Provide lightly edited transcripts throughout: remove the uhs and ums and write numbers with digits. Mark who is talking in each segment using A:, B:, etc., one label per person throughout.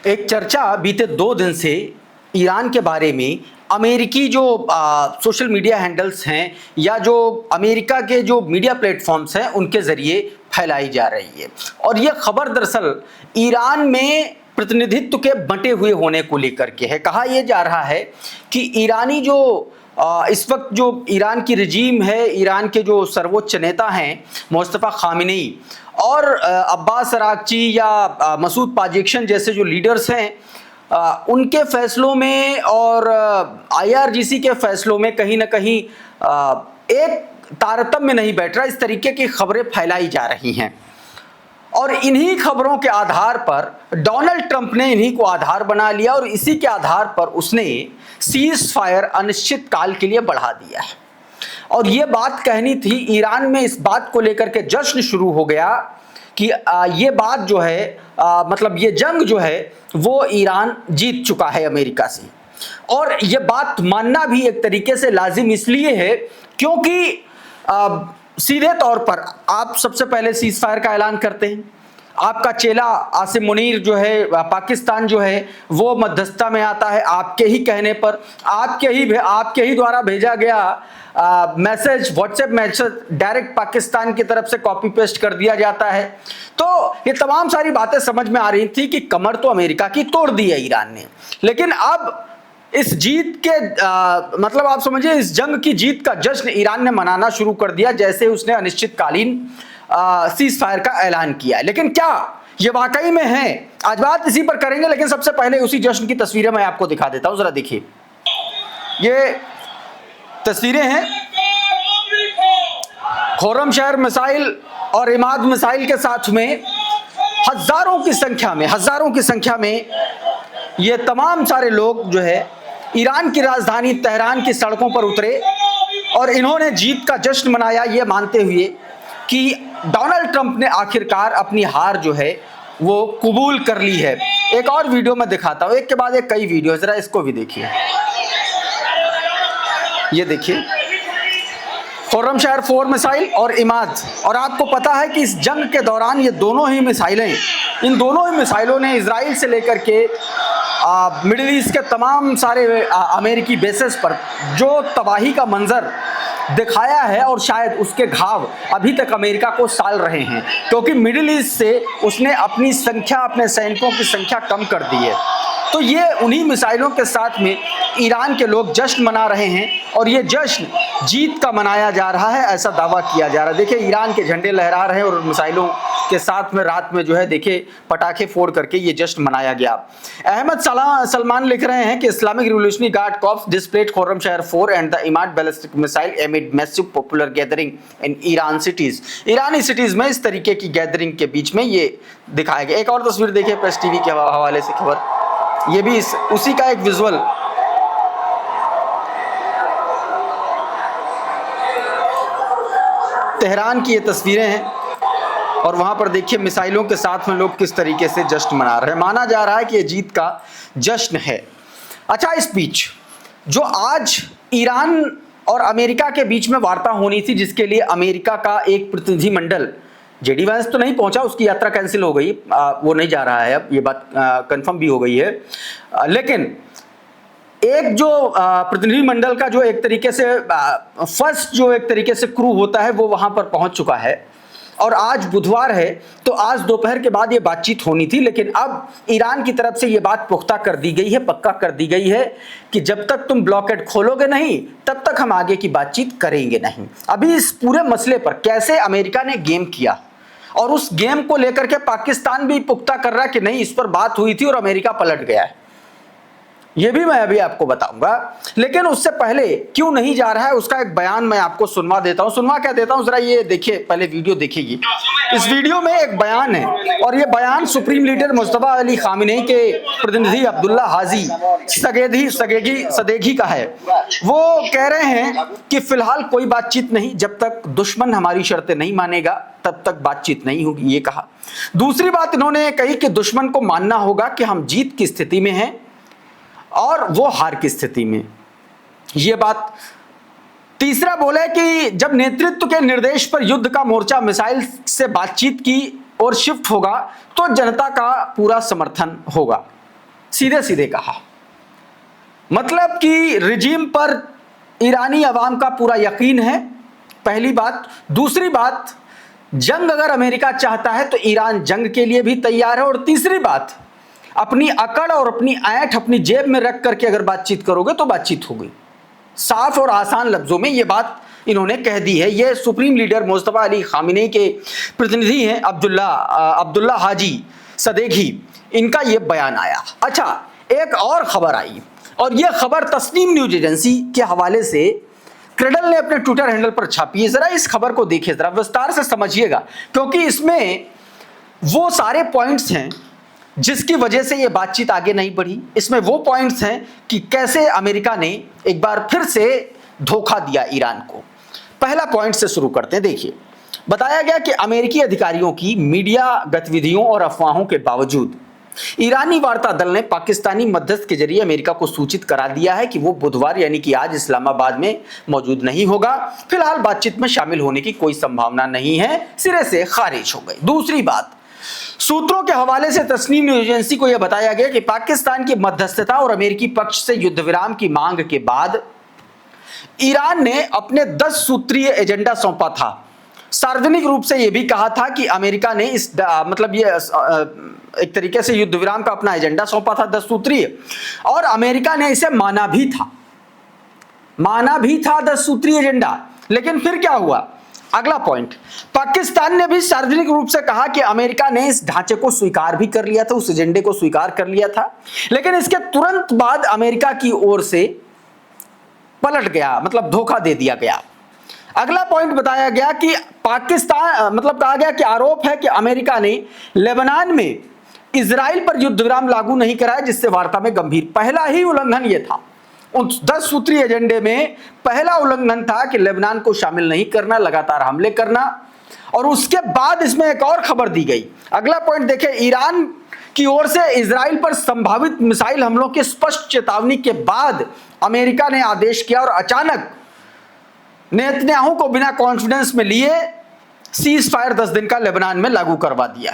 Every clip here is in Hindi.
A: एक चर्चा बीते 2 दिन से ईरान के बारे में अमेरिकी जो सोशल मीडिया हैंडल्स हैं या जो अमेरिका के जो मीडिया प्लेटफॉर्म्स हैं उनके ज़रिए फैलाई जा रही है। और यह खबर दरअसल ईरान में प्रतिनिधित्व के बंटे हुए होने को लेकर के है। कहा यह जा रहा है कि ईरानी जो इस वक्त जो ईरान की रजीम है, ईरान के जो सर्वोच्च नेता हैं मुस्तफ़ा खामिनेई और अब्बास अरागची या मसूद पाजेक्शन जैसे जो लीडर्स हैं, उनके फैसलों में और आईआरजीसी के फैसलों में कहीं ना कहीं एक तारतम्य नहीं बैठ रहा। इस तरीके की खबरें फैलाई जा रही हैं और इन्हीं खबरों के आधार पर डोनाल्ड ट्रंप ने इन्हीं को आधार बना लिया और इसी के आधार पर उसने सीज फायर अनिश्चित काल के लिए बढ़ा दिया है। और ये बात कहनी थी, ईरान में इस बात को लेकर के जश्न शुरू हो गया कि ये बात जो है मतलब ये जंग जो है वो ईरान जीत चुका है अमेरिका से। और ये बात मानना भी एक तरीके से लाजिम इसलिए है क्योंकि सीधे तौर पर आप सबसे पहले सीज फायर का ऐलान करते हैं, आपका चेला आसिम मुनीर जो है पाकिस्तान जो है वो मध्यस्थता में आता है, आपके ही कहने पर आपके ही द्वारा भेजा गया message, WhatsApp message direct Pakistan की तरफ से कॉपी पेस्ट कर दिया जाता है। तो ये तमाम सारी बातें समझ में आ रही थी कि कमर तो अमेरिका की तोड़ दी है ईरान ने। लेकिन अब इस जीत के मतलब आप समझिए इस जंग की जीत का जश्न ईरान ने मनाना शुरू कर दिया जैसे उसने अनिश्चितकालीन सीज फायर का ऐलान किया है। लेकिन क्या ये वाकई में है, आज बात इसी पर करेंगे। लेकिन सबसे पहले उसी जश्न की तस्वीरें मैं आपको दिखा देता हूं, जरा देखिए। ये तस्वीरें हैं खुर्रमशहर मिसाइल और इमाद मिसाइल के साथ में हजारों की संख्या में ये तमाम सारे लोग जो है ईरान की राजधानी तेहरान की सड़कों पर उतरे और इन्होंने जीत का जश्न मनाया ये मानते हुए कि डोनाल्ड ट्रंप ने आखिरकार अपनी हार जो है वो कबूल कर ली है। एक और वीडियो मैं दिखाता हूं, एक के बाद एक कई वीडियो, जरा इसको भी देखिए। ये देखिए खुर्रमशहर 4 मिसाइल और इमाद। और आपको पता है कि इस जंग के दौरान ये दोनों ही मिसाइलों ने इजराइल से लेकर के मिडिल ईस्ट के तमाम सारे अमेरिकी बेसेस पर जो तबाही का मंजर दिखाया है और शायद उसके घाव अभी तक अमेरिका को साल रहे हैं क्योंकि मिडिल ईस्ट से उसने अपनी संख्या, अपने सैनिकों की संख्या कम कर दी है। तो ये उन्हीं मिसाइलों के साथ में ईरान के लोग जश्न मना रहे हैं और ये जश्न जीत का मनाया जा रहा है, ऐसा दावा किया जा रहा है। देखिए ईरान के झंडे लहरा रहे हैं और मिसाइलों के साथ में रात में जो है देखिए पटाखे फोड़ करके ये जश्न मनाया गया। अहमद सलमान लिख रहे हैं कि Islamic revolutionary guard corps displayed Khorramshahr 4 and the Imad ballistic missile एमिड massive popular gathering in Iran cities. Irani cities में इस तरीके की गैदरिंग के बीच में ये दिखाया गया। एक और तस्वीर देखिए प्रेस टीवी के हवाले से खबर, ये भी उसी का एक विजुअल। तेहरान की ये तस्वीरें हैं और वहां पर देखिए मिसाइलों के साथ में लोग किस तरीके से जश्न मना रहे हैं। माना जा रहा है कि ये जीत का जश्न है। अच्छा, इस बीच जो आज ईरान और अमेरिका के बीच में वार्ता होनी थी जिसके लिए अमेरिका का एक प्रतिनिधिमंडल, जेडी वैंस तो नहीं पहुंचा, उसकी यात्रा कैंसिल हो गई, वो नहीं जा रहा है, अब ये बात कंफर्म भी हो गई है। लेकिन एक जो प्रतिनिधिमंडल का जो एक तरीके से फर्स्ट जो एक तरीके से क्रू होता है वो वहां पर पहुंच चुका है और आज बुधवार है तो आज दोपहर के बाद ये बातचीत होनी थी। लेकिन अब ईरान की तरफ से ये बात पुख्ता कर दी गई है, पक्का कर दी गई है कि जब तक तुम ब्लॉकेड खोलोगे नहीं तब तक हम आगे की बातचीत करेंगे नहीं। अभी इस पूरे मसले पर कैसे अमेरिका ने गेम किया और उस गेम को लेकर के पाकिस्तान भी पुख्ता कर रहा है कि नहीं इस पर बात हुई थी और अमेरिका पलट गया है, ये भी मैं अभी आपको बताऊंगा। लेकिन उससे पहले क्यों नहीं जा रहा है उसका एक बयान मैं आपको सुनवा देता हूं, जरा ये देखिए, पहले वीडियो देखिए। इस वीडियो में एक बयान है और ये बयान सुप्रीम लीडर मुस्तफा अली खामिनेई के प्रतिनिधि अब्दुल्ला हाजी सदेगी का है। वो कह रहे हैं कि फिलहाल कोई बातचीत नहीं, जब तक दुश्मन हमारी शर्तें नहीं मानेगा तब तक बातचीत नहीं होगी, ये कहा। दूसरी बात इन्होंने कही कि दुश्मन को मानना होगा कि हम जीत की स्थिति में हैं और वो हार की स्थिति में, ये बात। तीसरा बोले कि जब नेतृत्व के निर्देश पर युद्ध का मोर्चा मिसाइल से बातचीत की ओर शिफ्ट होगा तो जनता का पूरा समर्थन होगा। सीधे सीधे कहा। मतलब कि रिजीम पर ईरानी अवाम का पूरा यकीन है, पहली बात। दूसरी बात, जंग अगर अमेरिका चाहता है तो ईरान जंग के लिए भी तैयार है। और तीसरी बात, अपनी अकड़ और अपनी ऐंठ अपनी जेब में रख करके अगर बातचीत करोगे तो बातचीत होगी। साफ और आसान लफ्जों में ये बात इन्होंने कह दी है। ये सुप्रीम लीडर मुस्तफा अली खामिनेई के प्रतिनिधि हैं अब्दुल्ला हाजी सदेगी, इनका ये बयान आया। अच्छा, एक और खबर आई, और यह खबर तस्नीम न्यूज एजेंसी के हवाले से क्रेडल ने अपने ट्विटर हैंडल पर छापी है। जरा इस खबर को देखिए, जरा विस्तार से समझिएगा, क्योंकि इसमें वो सारे पॉइंट्स हैं जिसकी वजह से ये बातचीत आगे नहीं बढ़ी। इसमें वो पॉइंट्स हैं कि कैसे अमेरिका ने एक बार फिर से धोखा दिया ईरान को। पहला पॉइंट से शुरू करते हैं। देखिए, बताया गया कि अमेरिकी अधिकारियों की मीडिया गतिविधियों और अफवाहों के बावजूद ईरानी वार्ता दल ने पाकिस्तानी मध्यस्थ के जरिए अमेरिका को सूचित करा दिया है कि वो बुधवार यानी कि आज इस्लामाबाद में मौजूद नहीं होगा। फिलहाल बातचीत में शामिल होने की कोई संभावना नहीं है, सिरे से खारिज हो गई। दूसरी बात, सूत्रों के हवाले से तस्नीम न्यूज एजेंसी को यह बताया गया कि पाकिस्तान की मध्यस्थता और अमेरिकी पक्ष से युद्ध विराम की मांग के बाद ईरान ने अपने 10 सूत्रीय एजेंडा सौंपा था। सार्वजनिक रूप से यह भी कहा था कि अमेरिका ने इस मतलब ये एक तरीके से युद्ध विराम का अपना एजेंडा सौंपा था 10 सूत्रीय, और अमेरिका ने इसे माना भी था 10 सूत्रीय एजेंडा। लेकिन फिर क्या हुआ? अगला पॉइंट, पाकिस्तान ने भी सार्वजनिक रूप से कहा कि अमेरिका ने इस ढांचे को स्वीकार भी कर लिया था, उस एजेंडे को स्वीकार कर लिया था। लेकिन इसके तुरंत बाद अमेरिका की ओर से पलट गया, मतलब धोखा दे दिया गया। अगला पॉइंट बताया गया कि पाकिस्तान मतलब कहा गया कि आरोप है कि अमेरिका ने लेबनान में इजराइल पर युद्ध विराम लागू नहीं कराया, जिससे वार्ता में गंभीर पहला ही उल्लंघन यह था। उस 10 सूत्रीय एजेंडे में पहला उल्लंघन था कि लेबनान को शामिल नहीं करना, लगातार हमले करना। और उसके बाद इसमें एक और खबर दी गई। अगला पॉइंट देखें, ईरान की ओर से इजराइल पर संभावित मिसाइल हमलों की स्पष्ट चेतावनी के बाद अमेरिका ने आदेश किया और अचानक नेतन्याहू को बिना कॉन्फिडेंस में लिए सीज फायर 10 दिन का लेबनान में लागू करवा दिया।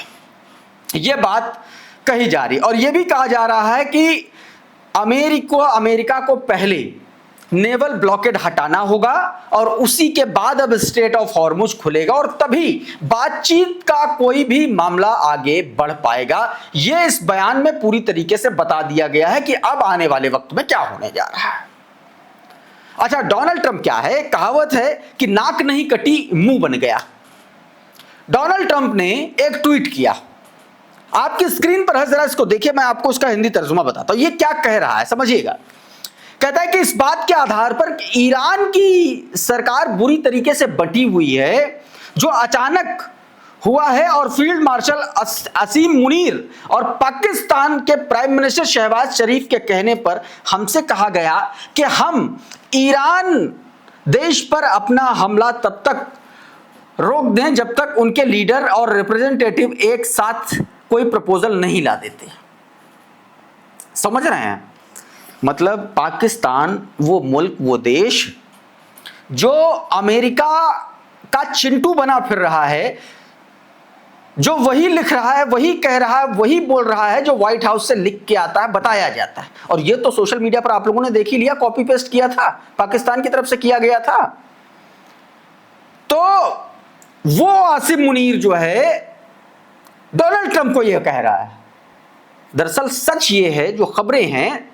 A: यह बात कही जा रही, और यह भी कहा जा रहा है कि अमेरिका को पहले नेवल ब्लॉकेड हटाना होगा और उसी के बाद अब स्ट्रेट ऑफ हॉर्मुज खुलेगा और तभी बातचीत का कोई भी मामला आगे बढ़ पाएगा। यह इस बयान में पूरी तरीके से बता दिया गया है कि अब आने वाले वक्त में क्या होने जा रहा है। अच्छा, डोनाल्ड ट्रंप क्या है? कहावत है कि नाक नहीं कटी मुंह बन गया। डोनाल्ड ट्रंप ने एक ट्वीट किया, आपकी स्क्रीन पर है, जरा इसको देखिए, मैं आपको उसका हिंदी तर्जुमा बताता हूं। ये क्या कह रहा है समझिएगा। कहता है कि इस बात के आधार पर कि ईरान की सरकार बुरी तरीके से बटी हुई है, जो अचानक हुआ है, और फील्ड मार्शल असीम मुनीर और पाकिस्तान के प्राइम मिनिस्टर शहबाज शरीफ के कहने पर हमसे कहा गया कि हम ईरान देश पर अपना हमला तब तक रोक दें जब तक उनके लीडर और रिप्रेजेंटेटिव एक साथ कोई प्रपोजल नहीं ला देते। समझ रहे हैं? मतलब पाकिस्तान वो मुल्क, वो देश जो अमेरिका का चिंटू बना फिर रहा है, जो वही लिख रहा है, वही कह रहा है, वही बोल रहा है जो व्हाइट हाउस से लिख के आता है, बताया जाता है। और ये तो सोशल मीडिया पर आप लोगों ने देख ही लिया, कॉपी पेस्ट किया था, पाकिस्तान की तरफ से किया गया था। तो वो आसिम मुनीर जो है डोनाल्ड ट्रंप को यह कह रहा है। दरअसल सच ये है, जो खबरें हैं,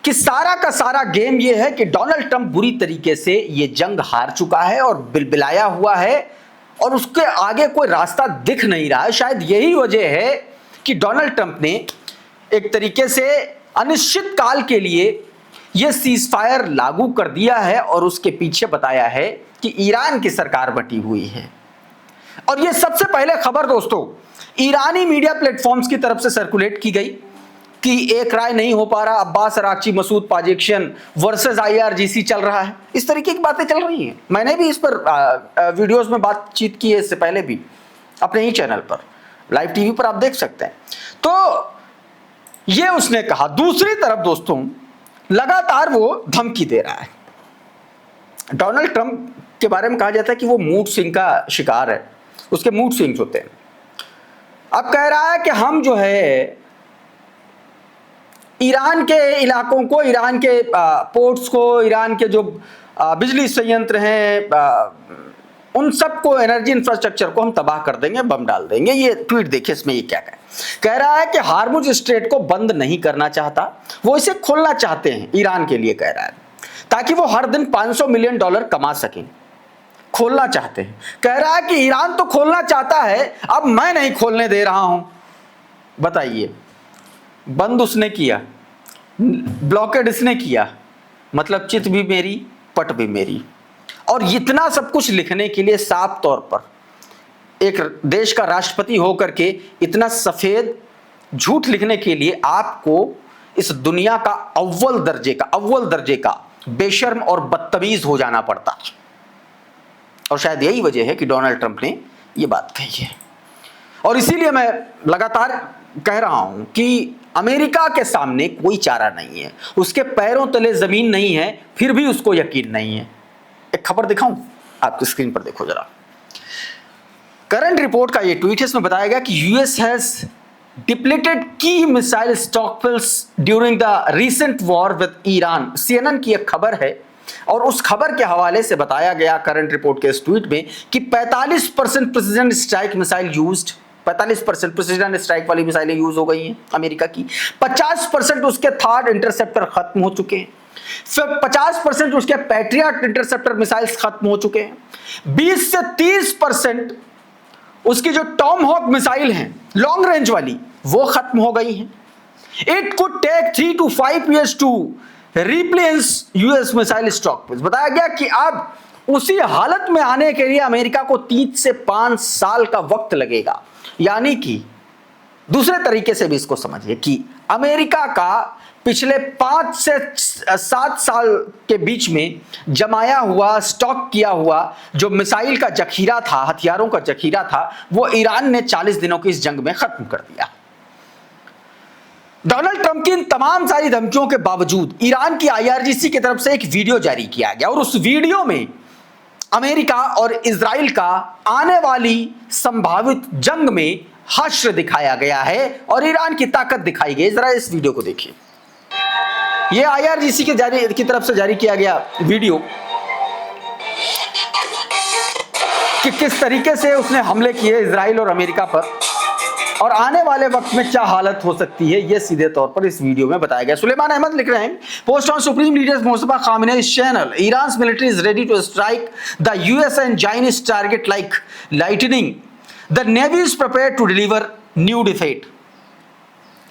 A: कि सारा का सारा गेम यह है कि डोनाल्ड ट्रंप बुरी तरीके से ये जंग हार चुका है और बिलबिलाया हुआ है और उसके आगे कोई रास्ता दिख नहीं रहा है। शायद यही वजह है कि डोनाल्ड ट्रंप ने एक तरीके से अनिश्चित काल के लिए यह सीज फायर लागू कर दिया है और उसके पीछे बताया है कि ईरान की सरकार बटी हुई है। और यह सबसे पहले खबर दोस्तों ईरानी मीडिया प्लेटफॉर्म्स की तरफ से सर्कुलेट की गई कि एक राय नहीं हो पा रहा, Abbas Araghchi Masoud Pezeshkian versus IRGC चल रहा है, इस तरीके की बातें चल रही हैं। मैंने भी इस पर वीडियोस में बातचीत की है, इससे पहले भी अपने ही चैनल पर, लाइव टीवी पर आप देख सकते हैं। तो ये उसने कहा। दूसरी तरफ दोस्तों लगातार वो धमकी दे रहा है। डोनाल्ड ट्रंप के बारे में कहा जाता है कि वो मूड स्विंग का शिकार है, उसके मूड स्विंग्स होते हैं। अब कह रहा है कि हम जो है ईरान के इलाकों को, ईरान के पोर्ट्स को, ईरान के जो बिजली संयंत्र हैं, उन सबको, एनर्जी इंफ्रास्ट्रक्चर को हम तबाह कर देंगे, बम डाल देंगे। ये ट्वीट देखिए, इसमें ये क्या कह रहा है कि हार्मुज स्ट्रेट को बंद नहीं करना चाहता, वो इसे खोलना चाहते हैं, ईरान के लिए कह रहा है, ताकि वो हर दिन $500 मिलियन कमा सकें। खोलना चाहते हैं, कह रहा है कि ईरान तो खोलना चाहता है, अब मैं नहीं खोलने दे रहा हूं। बताइए, बंद उसने किया, ब्लॉकेड इसने किया, मतलब चित भी मेरी, पट भी मेरी। और इतना सब कुछ लिखने के लिए, साफ तौर पर एक देश का राष्ट्रपति होकर के इतना सफेद झूठ लिखने के लिए आपको इस दुनिया का अव्वल दर्जे का बेशर्म और बदतमीज हो जाना पड़ता। और शायद यही वजह है कि डोनाल्ड ट्रंप ने यह बात कही है। और इसीलिए मैं लगातार कह रहा हूं कि अमेरिका के सामने कोई चारा नहीं है, उसके पैरों तले जमीन नहीं है, फिर भी उसको यकीन नहीं है। एक खबर दिखाऊं आपकी स्क्रीन पर, देखो जरा। करंट रिपोर्ट का ये ट्वीट है, इसमें बताया गया कि यूएस हैज डिप्लीटेड की missile stockpiles during the recent war with Iran. CNN की एक खबर है और उस खबर के हवाले से बताया गया करंट रिपोर्ट के इस ट्वीट में कि 45% precision strike missile used, 45% precision strike वाली मिसाइलें यूज हो गई हैं अमेरिका की। 50% उसके थर्ड इंटरसेप्टर खत्म हो चुके हैं, फिर 50% उसके पैट्रियट इंटरसेप्टर मिसाइल्स खत्म हो चुके हैं। 20 से 30% उसकी जो टॉम हॉक मिसाइल हैं लॉन्ग रेंज वाली, वो खत्म हो गई हैं। It could take 3 to 5 years to replace US missile stock. बताया गया कि अब उसी हालत में आने के लिए अमेरिका को 3 से 5 साल का वक्त लगेगा। यानी कि दूसरे तरीके से भी इसको समझिए कि अमेरिका का पिछले 5 से 7 साल के बीच में जमाया हुआ, स्टॉक किया हुआ जो मिसाइल का जखीरा था, हथियारों का जखीरा था, वो ईरान ने 40 दिनों की इस जंग में खत्म कर दिया। डोनाल्ड ट्रंप की इन तमाम सारी धमकियों के बावजूद ईरान की आईआरजीसी की तरफ से एक वीडियो जारी किया गया और उस वीडियो में अमेरिका और इजराइल का आने वाली संभावित जंग में हश्र दिखाया गया है और ईरान की ताकत दिखाई गई। जरा इस वीडियो को देखिए। यह आईआरजीसी की तरफ से जारी किया गया वीडियो कि किस तरीके से उसने हमले किए इजराइल और अमेरिका पर और आने वाले वक्त में क्या हालत हो सकती है, यह सीधे तौर पर इस वीडियो में बताया गया। सुलेमान अहमद लिख रहे हैं, post on supreme leaders Mustafa Khamenei's channel, Iran military is ready to strike the US and Chinese target like lightning, the navy is prepared to deliver new defeat.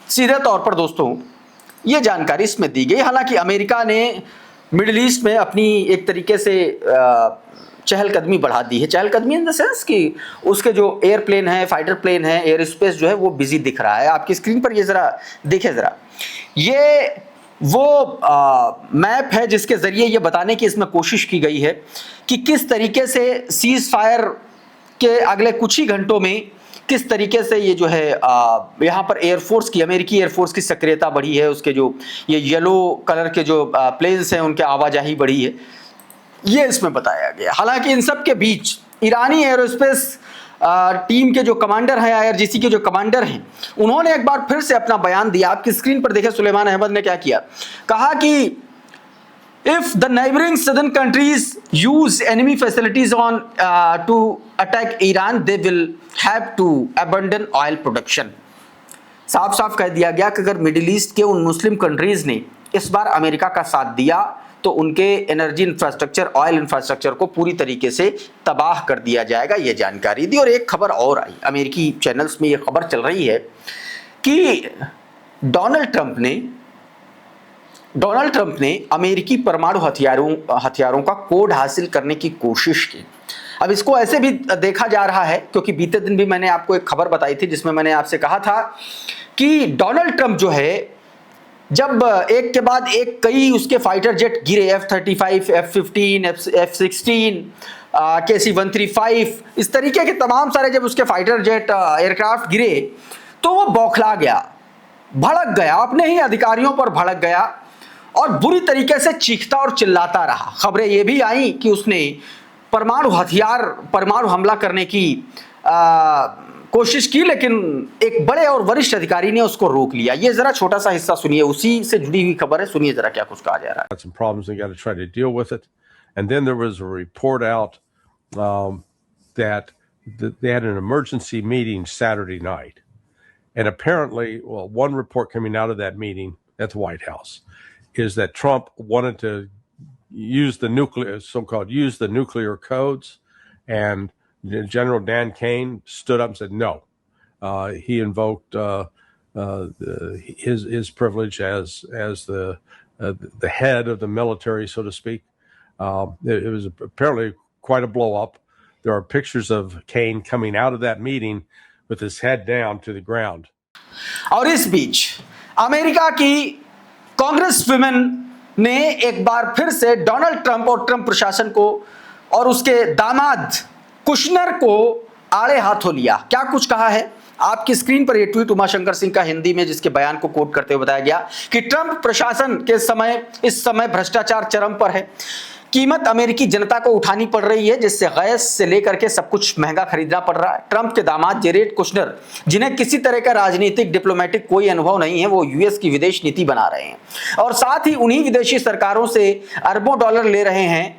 A: सीधे तौर पर दोस्तों यह जानकारी इसमें दी गई। हालांकि अमेरिका ने मिडिल ईस्ट में अपनी एक तरीके से चहलकदमी बढ़ा दी है। चहलकदमी इन द सेंस कि उसके जो एयरप्लेन है, फाइटर प्लेन है, एयर स्पेस जो है वो बिजी दिख रहा है। आपकी स्क्रीन पर ये जरा देखिए, जरा ये वो मैप है जिसके जरिए ये बताने की इसमें कोशिश की गई है कि किस तरीके से सीज फायर के अगले कुछ ही घंटों में किस तरीके से ये जो है यहाँ पर एयरफोर्स की, अमेरिकी एयरफोर्स की सक्रियता बढ़ी है। उसके जो ये येलो कलर के जो प्लेन्स हैं उनके आवाजाही बढ़ी है, ये इसमें बताया गया। हालांकि इन सब के बीच ईरानी एरोस्पेस टीम के जो कमांडर हैं, आईआरजीसी के जो कमांडर हैं, उन्होंने एक बार फिर से अपना बयान दिया। आपकी स्क्रीन पर देखें सुलेमान अहमद ने क्या किया, कहा कि if the neighbouring southern countries use enemy facilities on to attack Iran, they will have to abandon oil production. साफ साफ कह दिया गया कि अगर मिडिल ईस्ट के उन मुस्लिम कंट्रीज ने इस बार अमेरिका का साथ दिया तो उनके एनर्जी इंफ्रास्ट्रक्चर, ऑयल इंफ्रास्ट्रक्चर को पूरी तरीके से तबाह कर दिया जाएगा, ये जानकारी दी। और एक खबर और आई, अमेरिकी चैनल्स में ये खबर चल रही है कि डोनाल्ड ट्रंप ने अमेरिकी परमाणु हथियारों का कोड हासिल करने की कोशिश की। अब इसको ऐसे भी देखा जा रहा है क्योंकि बीते दिन भी मैंने आपको एक खबर बताई थी जिसमें मैंने आपसे कहा था कि डोनाल्ड ट्रंप जो है, जब एक के बाद एक कई उसके फाइटर जेट गिरे, F-35, F-15, F-16, KC-135, इस तरीके के तमाम सारे जब उसके फाइटर जेट एयरक्राफ्ट गिरे तो वो बौखला गया, भड़क गया, अपने ही अधिकारियों पर भड़क गया और बुरी तरीके से चीखता और चिल्लाता रहा। खबरें ये भी आई कि उसने परमाणु हमला करने की कोशिश की, लेकिन एक बड़े और वरिष्ठ अधिकारी ने उसको रोक लिया। ये जरा छोटा सा हिस्सा सुनिए, उसी से जुड़ी हुई खबर है, सुनिए जरा क्या कुछ कहा जा रहा है।
B: Some problems, they got to try to deal with it. And then there was a report out that they had an emergency meeting Saturday night. And apparently, well, one report coming out of that meeting at the White House is that Trump wanted to use the nuclear codes, and General Dan Kane stood up and said no. He invoked his privilege as the head of the military, so to speak. It was apparently quite a blow up. There are pictures of Kane coming out of that meeting with his head down to the ground.
A: और इस बीच अमेरिका की कांग्रेस विमेन ने एक बार फिर से डोनाल्ड ट्रंप और ट्रंप प्रशासन को और उसके दामाद कुशनर को आड़े हाथों लिया। क्या कुछ कहा है, आपकी स्क्रीन पर यह ट्वीट उमाशंकर सिंह का हिंदी में, जिसके बयान को कोट करते हुए बताया गया कि ट्रंप प्रशासन के इस समय भ्रष्टाचार चरम पर है। कीमत अमेरिकी जनता को उठानी पड़ रही है, जिससे गैस से लेकर के सब कुछ महंगा खरीदना पड़ रहा है। ट्रंप के दामाद जेरेड कुशनर, जिन्हें किसी तरह का राजनीतिक डिप्लोमेटिक कोई अनुभव नहीं है, वो यूएस की विदेश नीति बना रहे हैं और साथ ही उन्हीं विदेशी सरकारों से अरबों डॉलर ले रहे हैं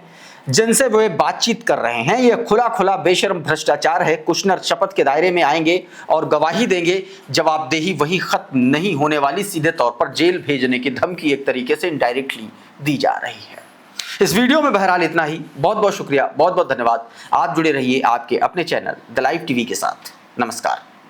A: जिनसे वे बातचीत कर रहे हैं। यह खुला खुला बेशर्म भ्रष्टाचार है। कुशनर शपथ के दायरे में आएंगे और गवाही देंगे। जवाबदेही वहीं खत्म नहीं होने वाली, सीधे तौर पर जेल भेजने की धमकी एक तरीके से इनडायरेक्टली दी जा रही है। इस वीडियो में बहरहाल इतना ही। बहुत बहुत शुक्रिया, बहुत बहुत धन्यवाद। आप जुड़े रहिए आपके अपने चैनल द लाइव टीवी के साथ। नमस्कार।